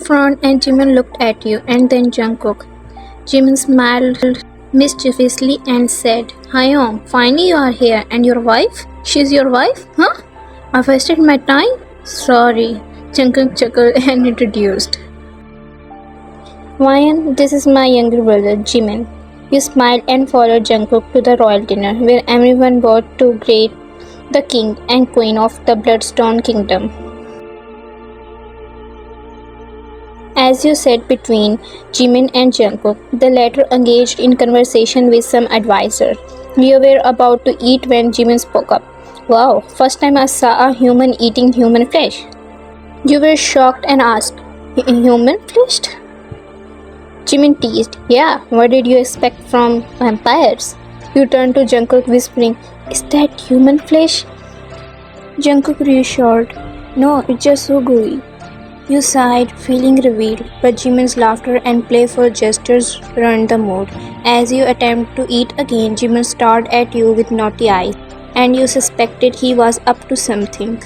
frowned and Jimin looked at you, and then Jungkook. Jimin smiled mischievously and said, Hyung, finally you are here. And your wife? She's your wife? Huh? I wasted my time? Sorry. Jungkook chuckled and introduced. Ryan, this is my younger brother, Jimin. He smiled and followed Jungkook to the royal dinner, where everyone bowed to greet the king and queen of the Bloodstone Kingdom. As you sat between Jimin and Jungkook, the latter engaged in conversation with some advisor. You were about to eat when Jimin spoke up. Wow, first time I saw a human eating human flesh. You were shocked and asked, Human flesh? Jimin teased, Yeah, what did you expect from vampires? You turned to Jungkook whispering, Is that human flesh? Jungkook reassured, No, it's just so gooey. You sighed, feeling revealed, but Jimin's laughter and playful gestures ruined the mood. As you attempted to eat again, Jimin stared at you with naughty eyes, and you suspected he was up to something.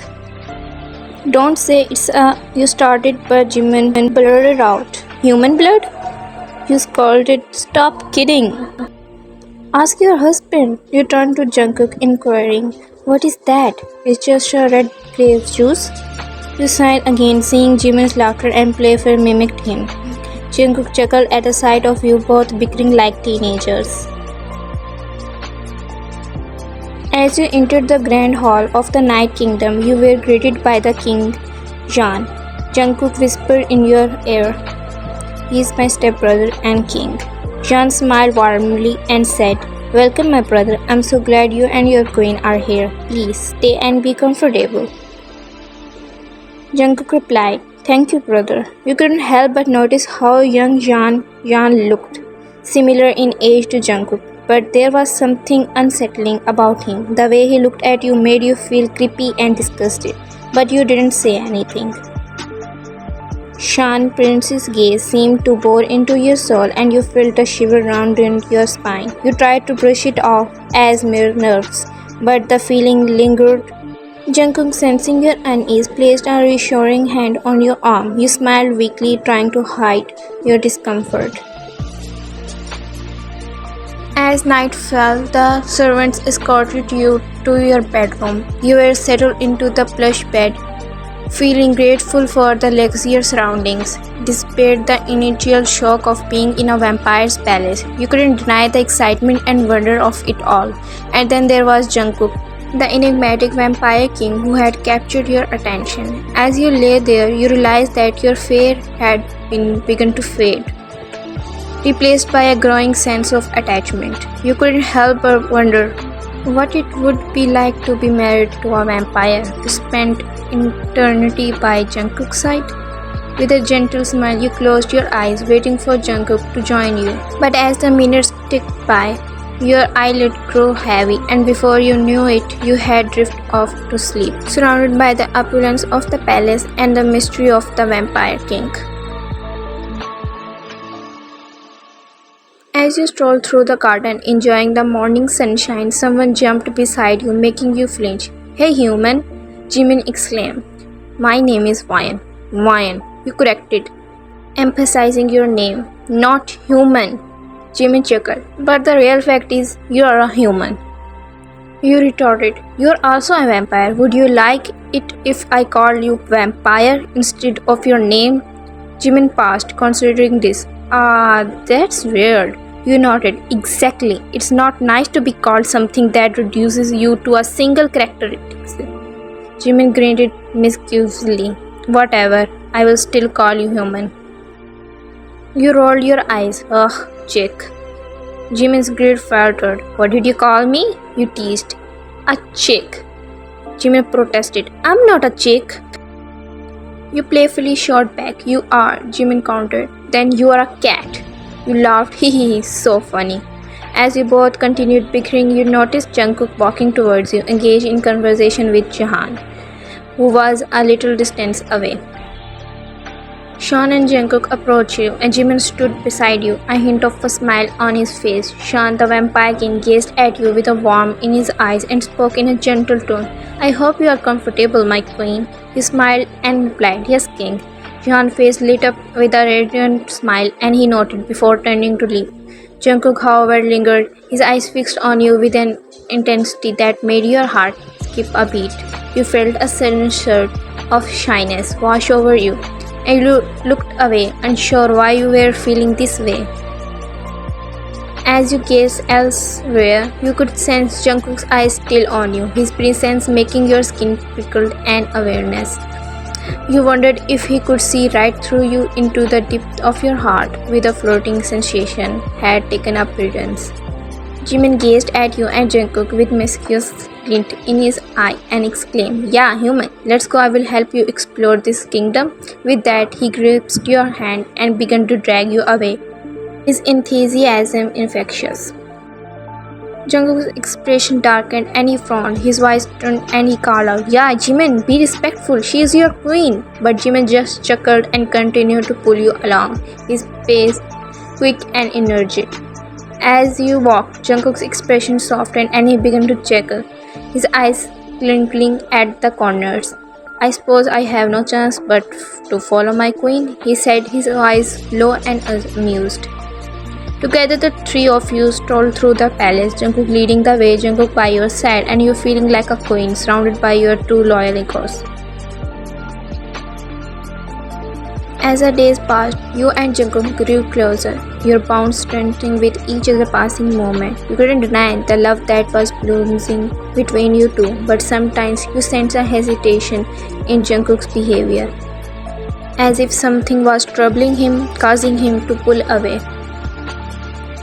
Don't say you started, but Jimin blurted out. Human blood? You scolded, Stop kidding. Ask your husband. You turned to Jungkook, inquiring, What is that? It's just a red grape juice? You sighed again, seeing Jimin's laughter and playful mimicked him. Jungkook chuckled at the sight of you both bickering like teenagers. As you entered the grand hall of the Night Kingdom, you were greeted by the king, Jean. Jungkook whispered in your ear, He is my stepbrother and king. Jean smiled warmly and said, Welcome, my brother. I'm so glad you and your queen are here. Please stay and be comfortable. Jungkook replied, Thank you, brother. You couldn't help but notice how young Jean looked, similar in age to Jungkook, but there was something unsettling about him. The way he looked at you made you feel creepy and disgusted, but you didn't say anything. Jean Prince's gaze seemed to bore into your soul, and you felt a shiver run down your spine. You tried to brush it off as mere nerves, but the feeling lingered. Jungkook, sensing your unease, placed a reassuring hand on your arm. You smiled weakly, trying to hide your discomfort. As night fell, the servants escorted you to your bedroom. You were settled into the plush bed, feeling grateful for the luxurious surroundings. Despite the initial shock of being in a vampire's palace, you couldn't deny the excitement and wonder of it all. And then there was Jungkook, the enigmatic vampire king who had captured your attention. As you lay there, you realized that your fear had begun to fade, replaced by a growing sense of attachment. You couldn't help but wonder what it would be like to be married to a vampire, to spend eternity by Jungkook's side. With a gentle smile, you closed your eyes, waiting for Jungkook to join you. But as the minutes ticked by, your eyelid grew heavy, and before you knew it, you had drifted off to sleep, surrounded by the opulence of the palace and the mystery of the vampire king. As you strolled through the garden, enjoying the morning sunshine, someone jumped beside you, making you flinch. Hey human, Jimin exclaimed. My name is Ryan. Ryan, you corrected, emphasizing your name, not human. Jimin chuckled. But the real fact is, you are a human. You retorted. You're also a vampire. Would you like it if I called you vampire instead of your name? Jimin paused, considering this. That's weird. You nodded. Exactly. It's not nice to be called something that reduces you to a single characteristic. Jimin grinned mischievously. Whatever. I will still call you human. You rolled your eyes. Ugh, chick. Jimin's grin faltered. What did you call me? You teased. A chick. Jimin protested. I'm not a chick. You playfully shot back. You are, Jimin countered. Then you are a cat. You laughed. Hee, so funny. As you both continued bickering, you noticed Jungkook walking towards you, engaged in conversation with Jahan, who was a little distance away. Sean and Jungkook approached you, and Jimin stood beside you, a hint of a smile on his face. Sean, the vampire king, gazed at you with a warmth in his eyes and spoke in a gentle tone. I hope you are comfortable, my queen. You smiled and replied, Yes, king. Jehan's face lit up with a radiant smile and he nodded before turning to leave. Jungkook, however, lingered, his eyes fixed on you with an intensity that made your heart skip a beat. You felt a sudden surge of shyness wash over you, and you looked away, unsure why you were feeling this way. As you gazed elsewhere, you could sense Jungkook's eyes still on you, his presence making your skin prickle and awareness. You wondered if he could see right through you into the depth of your heart, with a floating sensation had taken up residence. Jimin gazed at you and Jungkook with mischievous glint in his eye and exclaimed, "Yeah, human, let's go, I will help you explore this kingdom." With that, he grasped your hand and began to drag you away, his enthusiasm infectious. Jungkook's expression darkened and he frowned, his voice turned and he called out, "Yeah, Jimin, be respectful, she is your queen." But Jimin just chuckled and continued to pull you along, his pace quick and energetic. As you walked, Jungkook's expression softened and he began to chuckle, his eyes twinkling at the corners. "I suppose I have no chance but to follow my queen," he said, his voice low and amused. Together the three of you strolled through the palace, Jungkook leading the way, Jungkook by your side, and you feeling like a queen, surrounded by your two loyal echoes. As the days passed, you and Jungkook grew closer, your bonds strengthening with each other passing moment. You couldn't deny the love that was blooming between you two, but sometimes you sensed a hesitation in Jungkook's behavior, as if something was troubling him, causing him to pull away.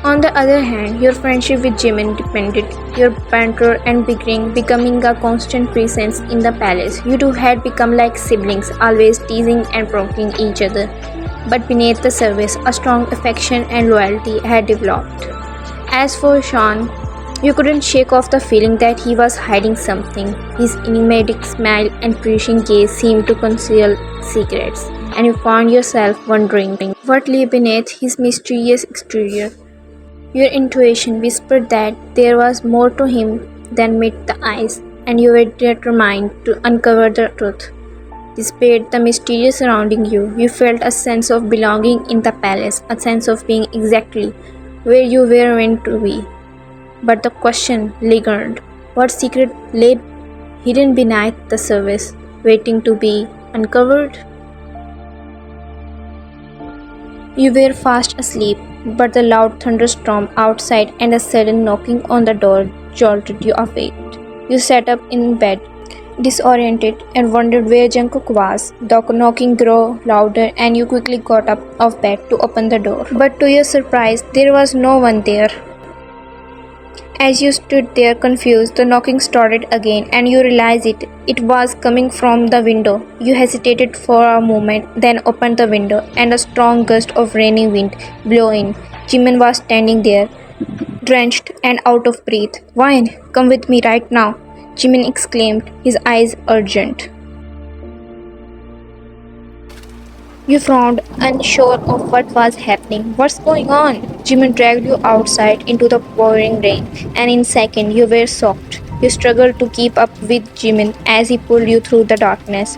On the other hand, your friendship with Jimin depended, your banter and bickering becoming a constant presence in the palace. You two had become like siblings, always teasing and provoking each other. But beneath the surface, a strong affection and loyalty had developed. As for Sean, you couldn't shake off the feeling that he was hiding something. His enigmatic smile and piercing gaze seemed to conceal secrets, and you found yourself wondering what lay beneath his mysterious exterior. Your intuition whispered that there was more to him than met the eyes, and you were determined to uncover the truth. Despite the mystery surrounding you, you felt a sense of belonging in the palace, a sense of being exactly where you were meant to be. But the question lingered. What secret lay hidden beneath the surface, waiting to be uncovered? You were fast asleep, but the loud thunderstorm outside and a sudden knocking on the door jolted you awake. You sat up in bed, disoriented, and wondered where Jungkook was. The knocking grew louder and you quickly got up of bed to open the door. But to your surprise, there was no one there. As you stood there confused, the knocking started again and you realized it was coming from the window. You hesitated for a moment, then opened the window and a strong gust of rainy wind blew in. Jimin was standing there, drenched and out of breath. "Wine, come with me right now," Jimin exclaimed, his eyes urgent. You frowned, unsure of what was happening. "What's going on?" Jimin dragged you outside into the pouring rain, and in a second you were soaked. You struggled to keep up with Jimin as he pulled you through the darkness.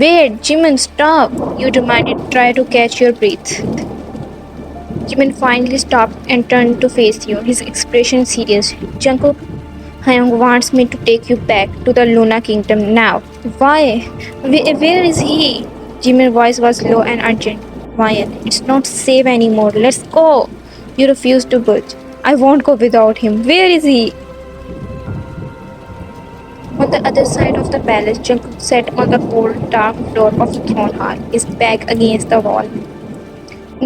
"Wait, Jimin, stop!" you demanded. "Try to catch your breath." Jimin finally stopped and turned to face you, his expression serious. "Jungkook Hyung wants me to take you back to the Luna Kingdom now." "Why? Where is he?" Jimin's voice was low and urgent. "Ryan, it's not safe anymore. Let's go." You refused to budge. "I won't go without him. Where is he?" On the other side of the palace, Jungkook sat on the cold, dark floor of the throne hall, his back against the wall.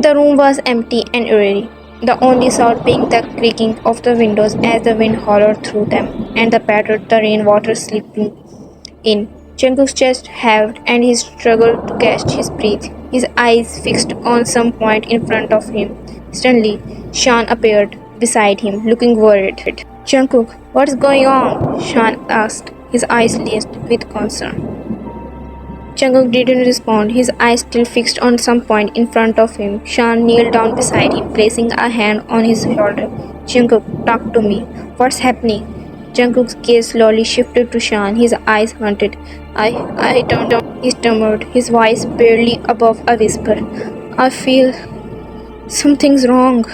The room was empty and eerie, the only sound being the creaking of the windows as the wind howled through them, and the patter of the rainwater slipping in. Jungkook's chest heaved and he struggled to catch his breath, his eyes fixed on some point in front of him. Suddenly, Sean appeared beside him, looking worried. "Jungkook, what's going on?" Sean asked, his eyes laced with concern. Jungkook didn't respond, his eyes still fixed on some point in front of him. Sean kneeled down beside him, placing a hand on his shoulder. "Jungkook, talk to me. What's happening?" Jungkook's gaze slowly shifted to Shan, his eyes haunted. I don't know, he stammered, his voice barely above a whisper. I feel something's wrong.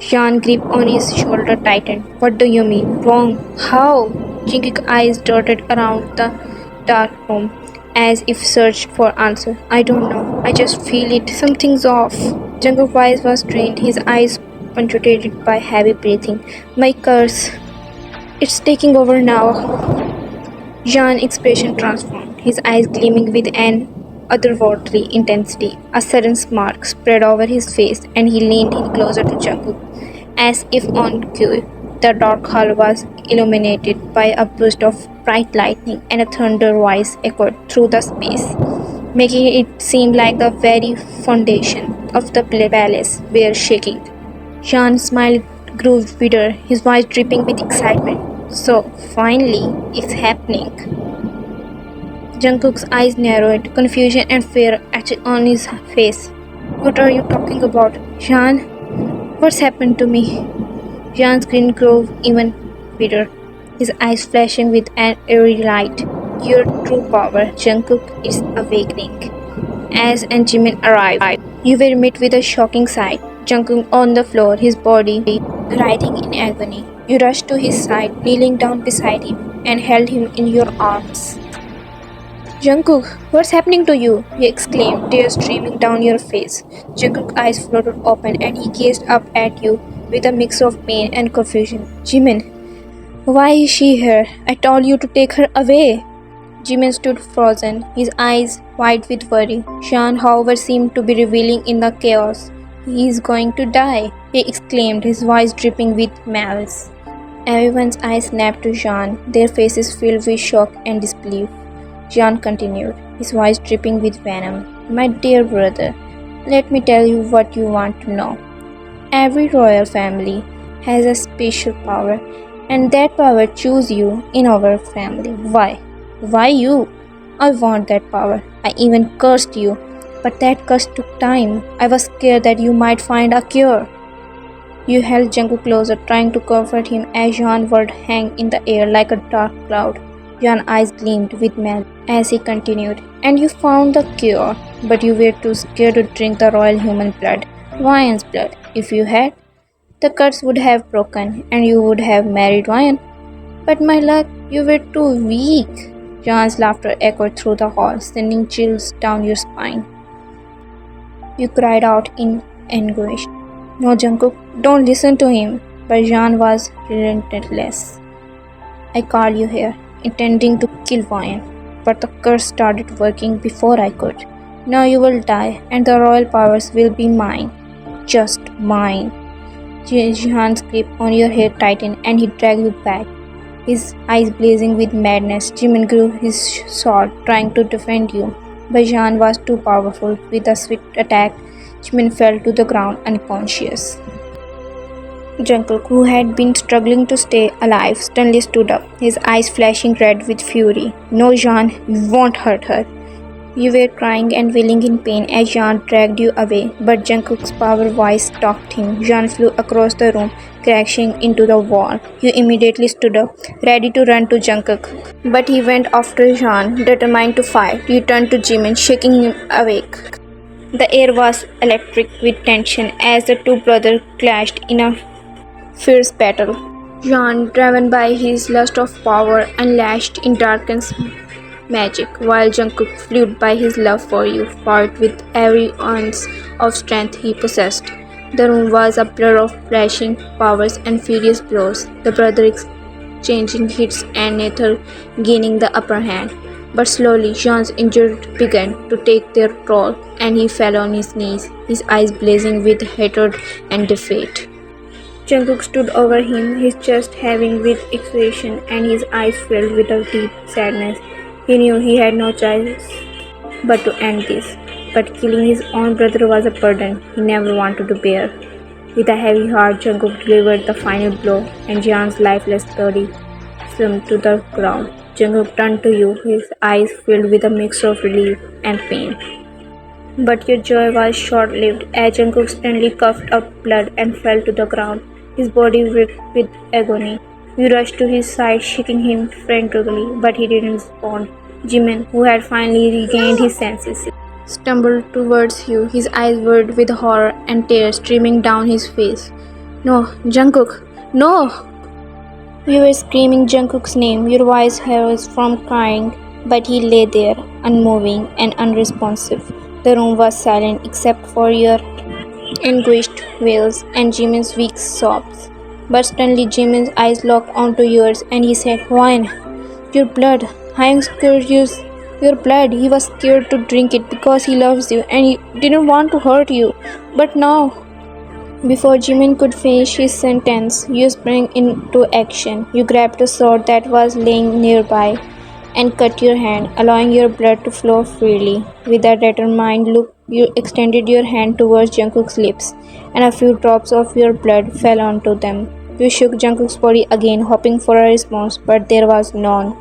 Shan's grip on his shoulder tightened. What do you mean? Wrong? How? Jungkook's eyes darted around the dark room, as if searched for answer. I don't know. I just feel it. Something's off. Jungkook's voice was strained, his eyes punctuated by heavy breathing. My curse. It's taking over now. Jan's expression transformed, his eyes gleaming with an otherworldly intensity. A sudden smirk spread over his face, and he leaned in closer to Jungkook, as if on cue. The dark hall was illuminated by a burst of bright lightning, and a thunder voice echoed through the space, making it seem like the very foundation of the palace were shaking. Jan's smile grew wider, his voice dripping with excitement. So, finally, it's happening. Jungkook's eyes narrowed, confusion and fear etched on his face. What are you talking about? Jan? What's happened to me? Jan's grin grew even wider, his eyes flashing with an eerie light. Your true power, Jungkook, is awakening. As Jimin arrived, you were met with a shocking sight. Jungkook on the floor, his body writhing in agony. You rushed to his side, kneeling down beside him, and held him in your arms. Jungkook, what's happening to you? He exclaimed, tears streaming down your face. Jungkook's eyes floated open, and he gazed up at you with a mix of pain and confusion. Jimin, why is she here? I told you to take her away. Jimin stood frozen, his eyes wide with worry. Shan, however, seemed to be reveling in the chaos. He is going to die, he exclaimed, his voice dripping with malice. Everyone's eyes snapped to Jean, their faces filled with shock and disbelief. Jean continued, his voice dripping with venom. My dear brother, let me tell you what you want to know. Every royal family has a special power, and that power chooses you in our family. Why? Why you? I want that power. I even cursed you. But that curse took time. I was scared that you might find a cure. You held Jungkook closer, trying to comfort him as Jean's words hung in the air like a dark cloud. Jean's eyes gleamed with malice as he continued. And you found the cure, but you were too scared to drink the royal human blood, Ryan's blood. If you had, the curse would have broken, and you would have married Ryan. But my luck, you were too weak. Jean's laughter echoed through the hall, sending chills down your spine. You cried out in anguish. No, Jungkook, don't listen to him. But Jean was relentless. I called you here, intending to kill Ryan, but the curse started working before I could. Now you will die, and the royal powers will be mine. Just mine. Jean's grip on your head tightened, and he dragged you back, his eyes blazing with madness. Jimin drew his sword, trying to defend you. But Jean was too powerful. With a swift attack, Jimin fell to the ground unconscious. Jungkook, who had been struggling to stay alive, suddenly stood up, his eyes flashing red with fury. No, Jean, you won't hurt her. You were crying and wailing in pain as Jean dragged you away, but Jungkook's power voice stopped him. Jean flew across the room, crashing into the wall. You immediately stood up, ready to run to Jungkook. But he went after Jean, determined to fight. You turned to Jimin, shaking him awake. The air was electric with tension as the two brothers clashed in a fierce battle. Jean, driven by his lust of power, unleashed in darkness magic, while Jungkook, fueled by his love for you, fought with every ounce of strength he possessed. The room was a blur of flashing powers and furious blows, the brothers exchanging hits and neither gaining the upper hand. But slowly Jean's injuries began to take their toll, and he fell on his knees, his eyes blazing with hatred and defeat. Jungkook stood over him, his chest heaving with exhaustion and his eyes filled with a deep sadness. He knew he had no choice but to end this, but killing his own brother was a burden he never wanted to bear. With a heavy heart, Jungkook delivered the final blow, and Jean's lifeless body slumped to the ground. Jungkook turned to you, his eyes filled with a mix of relief and pain. But your joy was short-lived, as Jungkook suddenly coughed up blood and fell to the ground, his body wrecked with agony. You rushed to his side, shaking him frantically, but he didn't respond. Jimin, who had finally regained his senses, stumbled towards you, his eyes wide with horror and tears streaming down his face. No, Jungkook, no! You were screaming Jungkook's name, your voice rose from crying, but he lay there, unmoving and unresponsive. The room was silent except for your anguished wails and Jimin's weak sobs. But suddenly Jimin's eyes locked onto yours and he said, Wine, your blood. I am curious. Your blood. He was scared to drink it because he loves you and he didn't want to hurt you. But now, before Jimin could finish his sentence, you sprang into action. You grabbed a sword that was laying nearby and cut your hand, allowing your blood to flow freely. With a determined look, you extended your hand towards Jungkook's lips, and a few drops of your blood fell onto them. You shook Jungkook's body again, hoping for a response, but there was none.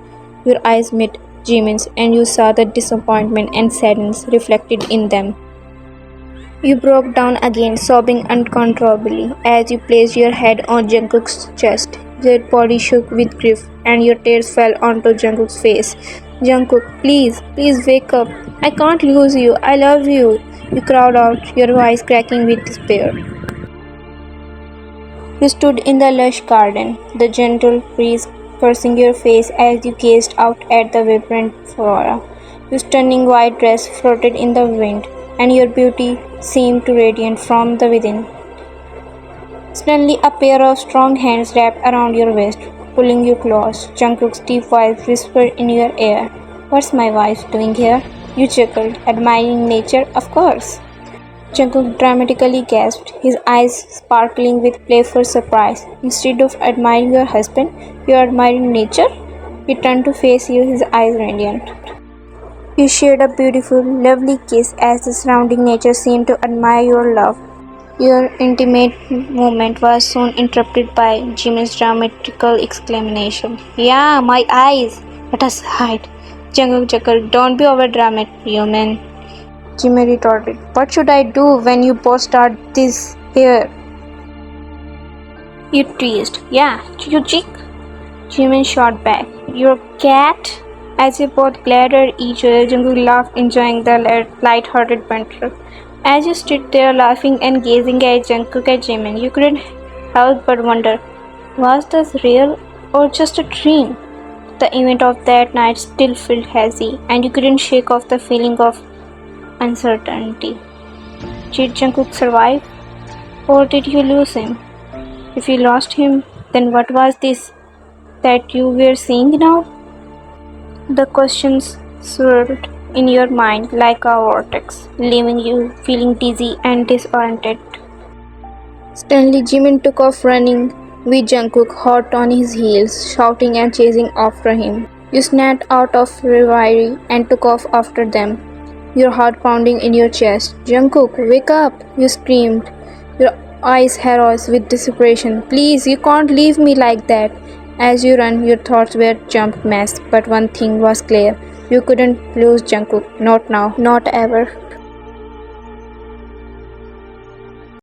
Your eyes met Jimin's, and you saw the disappointment and sadness reflected in them. You broke down again, sobbing uncontrollably as you placed your head on Jungkook's chest. Your body shook with grief, and your tears fell onto Jungkook's face. Jungkook, please, please wake up. I can't lose you. I love you. You cried out, your voice cracking with despair. You stood in the lush garden, the gentle breeze caressing your face as you gazed out at the vibrant flora. Your stunning white dress floated in the wind, and your beauty seemed to radiate from the within. Suddenly, a pair of strong hands wrapped around your waist, pulling you close. Jungkook's deep voice whispered in your ear, What's my wife doing here? You chuckled, admiring nature, of course. Jungkook dramatically gasped, his eyes sparkling with playful surprise. Instead of admiring your husband, you are admiring nature? He turned to face you, his eyes radiant. You shared a beautiful, lovely kiss as the surrounding nature seemed to admire your love. Your intimate moment was soon interrupted by Jimin's dramatical exclamation. Yeah, my eyes! What a sight! Jungkook chuckled, Don't be overdramatic, human. Jimin retorted, What should I do when you both start this here? You teased. Yeah, you cheek. Jimin shot back. Your cat? As you both glared at each other, Jungkook laughed, enjoying the light-hearted banter. As you stood there laughing and gazing at Jungkook and Jimin, you couldn't help but wonder, was this real or just a dream? The event of that night still felt hazy, and you couldn't shake off the feeling of uncertainty. Did Jungkook survive, or did you lose him? If you lost him, then what was this that you were seeing now? The questions swirled in your mind like a vortex, leaving you feeling dizzy and disoriented. Suddenly, Jimin took off running, with Jungkook hot on his heels, shouting and chasing after him. You snapped out of reverie and took off after them, your heart pounding in your chest. Jungkook, wake up! You screamed, your eyes heroes with desperation. Please, you can't leave me like that. As you ran, your thoughts were jumped mess, but one thing was clear. You couldn't lose Jungkook. Not now. Not ever.